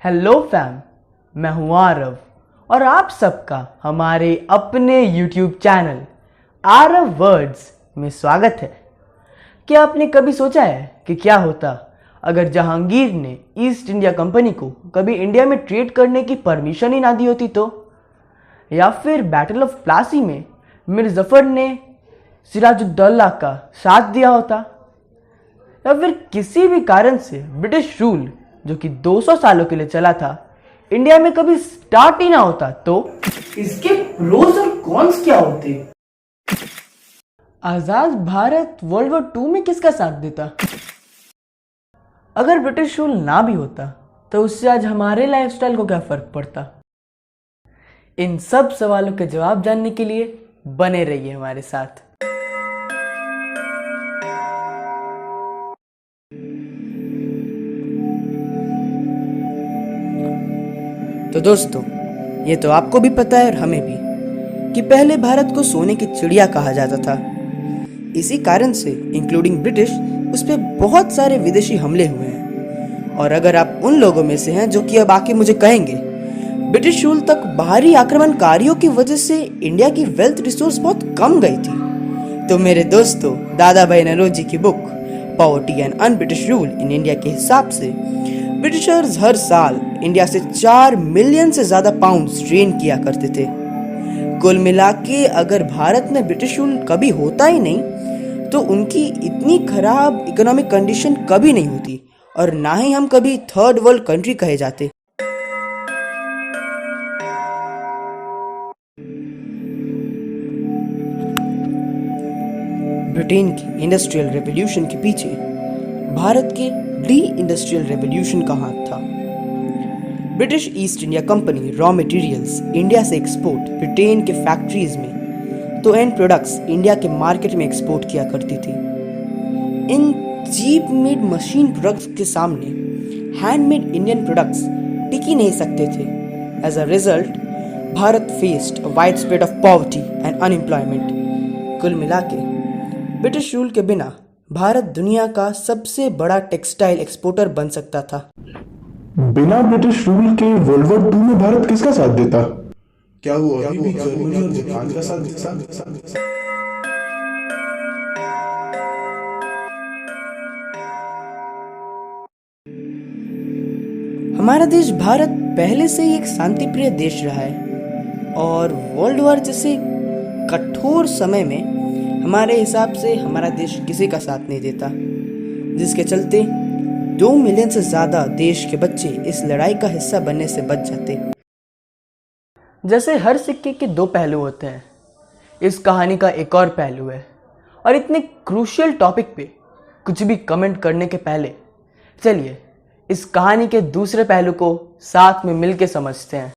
Hello fam, मैं हूं आरव और आप सबका हमारे अपने यूट्यूब चैनल आरव वर्ड्स में स्वागत है। क्या आपने कभी सोचा है कि क्या होता अगर जहांगीर ने ईस्ट इंडिया कंपनी को कभी इंडिया में ट्रेड करने की परमिशन ही ना दी होती तो? या फिर बैटल ऑफ प्लासी में मीर जफर ने सिराजुद्दौला का साथ दिया होता? या फिर किसी भी कारण से ब्रिटिश रूल जो कि 200 सालों के लिए चला था इंडिया में कभी स्टार्ट ही ना होता तो इसके प्रोज और कॉन्स क्या होते? आजाद भारत वर्ल्ड वॉर 2 में किसका साथ देता? अगर ब्रिटिश रूल ना भी होता तो उससे आज हमारे लाइफस्टाइल को क्या फर्क पड़ता? इन सब सवालों के जवाब जानने के लिए बने रहिए हमारे साथ। तो दोस्तों, ये तो आपको भी पता है और हमें भी कि पहले भारत को सोने की चिड़िया कहा जाता था। इसी कारण से इंक्लूडिंग ब्रिटिश उस पर बहुत सारे विदेशी हमले हुए हैं। और अगर आप उन लोगों में से हैं जो कि अब आके मुझे कहेंगे ब्रिटिश रूल तक बाहरी आक्रमणकारियों की वजह से इंडिया की वेल्थ रिसोर्स बहुत कम गई थी, तो मेरे दोस्तों, दादा भाई नौरोजी की book poverty and un British rule in India के हिसाब से ब्रिटिशर्स हर साल इंडिया से 4 मिलियन से ज्यादा पाउंड्स ड्रेन किया करते थे। कुल मिला के अगर भारत में ब्रिटिश रूल कभी होता ही नहीं तो उनकी इतनी खराब इकोनॉमिक कंडीशन कभी नहीं होती और ना ही हम कभी थर्ड वर्ल्ड कंट्री कहे जाते। ब्रिटेन की इंडस्ट्रियल रेवोल्यूशन के पीछे भारत के डी इंडस्ट्रियल रेवोल्यूशन का हाथ था। British East India Company raw materials India से एक्सपोर्ट ब्रिटेन के फैक्ट्रीज में तो एंड प्रोडक्ट्स इंडिया के मार्केट में एक्सपोर्ट किया करती थी। इन चीप मेड मशीन प्रोडक्ट्स के सामने हैंडमेड इंडियन प्रोडक्ट्स टिक ही नहीं सकते थे। As a result Bharat faced a wide spread of poverty and unemployment. कुल मिला के ब्रिटिश रूल के बिना भारत दुनिया का सबसे बड़ा टेक्सटाइल एक्सपोर्टर बन सकता था। बिना ब्रिटिश रूल के वर्ल्ड वॉर 2 में भारत किसका साथ देता? क्या वो अभी भी जर्मनी और जापान का साथ देता? हमारा देश भारत पहले से ही एक शांतिप्रिय देश रहा है और वर्ल्ड वॉर जैसे कठोर समय में हमारे हिसाब से हमारा देश किसी का साथ नहीं देता, जिसके चलते 2 मिलियन से ज्यादा देश के बच्चे इस लड़ाई का हिस्सा बनने से बच जाते। जैसे हर सिक्के के 2 पहलू होते हैं, इस कहानी का एक और पहलू है। और इतने क्रूशियल टॉपिक पे कुछ भी कमेंट करने के पहले चलिए इस कहानी के दूसरे पहलू को साथ में मिलके समझते हैं।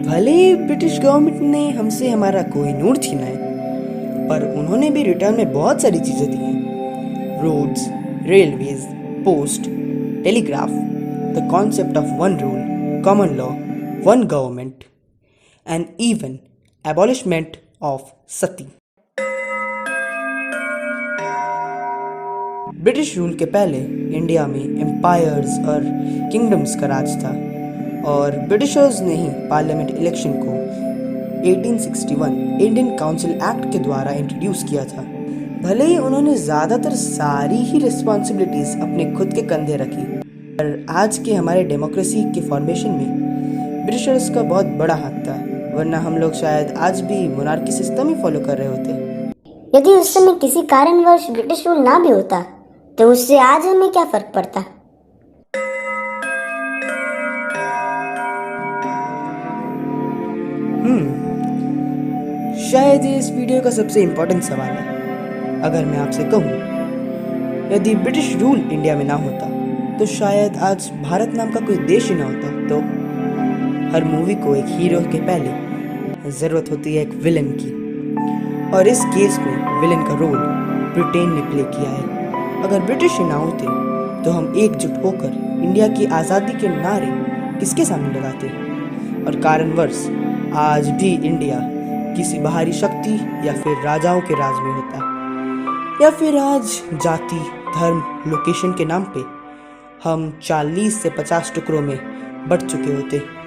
भले ही ब्रिटिश गवर्नमेंट ने हमसे हमारा कोहिनूर छीना है, पर उन्होंने भी रिटर्न में बहुत सारी चीजें दी हैं। Roads, railways, post, telegraph, the concept of one rule, common law, one government and even abolishment of sati. British rule के पहले इंडिया में एम्पायर्स और किंगडम्स का राज था और ब्रिटिशर्स ने ही पार्लियामेंट इलेक्शन को 1861 इंडियन काउंसिल एक्ट के द्वारा इंट्रोड्यूस किया था। भले ही उन्होंने ज़्यादातर सारी ही रिस्पॉन्सिबिलिटीज़ अपने खुद के कंधे रखी, पर आज के हमारे डेमोक्रेसी के फॉर्मेशन में ब्रिटिशर्स का बहुत बड़ा हाथ था, वरना हम लोग शायद आज भी मोनार्की सिस्टम ही फॉलो कर रहे होते। यदि उस समय किसी कारणवश ब्रिटिश रूल ना भी होता तो उससे आज हमें क्या फर्क पड़ता? शायद ये इस वीडियो का सबसे इम्पोर्टेंट सवाल है। अगर मैं आपसे कहूँ यदि ब्रिटिश रूल इंडिया में ना होता तो शायद आज भारत नाम का कोई देश ही ना होता। तो हर मूवी को एक हीरो के पहले ज़रूरत होती है एक विलन की, और इस केस में विलन का रोल ब्रिटेन ने प्ले किया है। अगर ब्रिटिश ही ना होते तो हम एकजुट होकर इंडिया की आज़ादी के नारे किसके सामने लगाते? और कारणवश आज भी इंडिया किसी बाहरी शक्ति या फिर राजाओं के राज में होता है। या फिर आज जाति, धर्म, लोकेशन के नाम पे हम 40 से 50 टुकड़ों में बट चुके होते।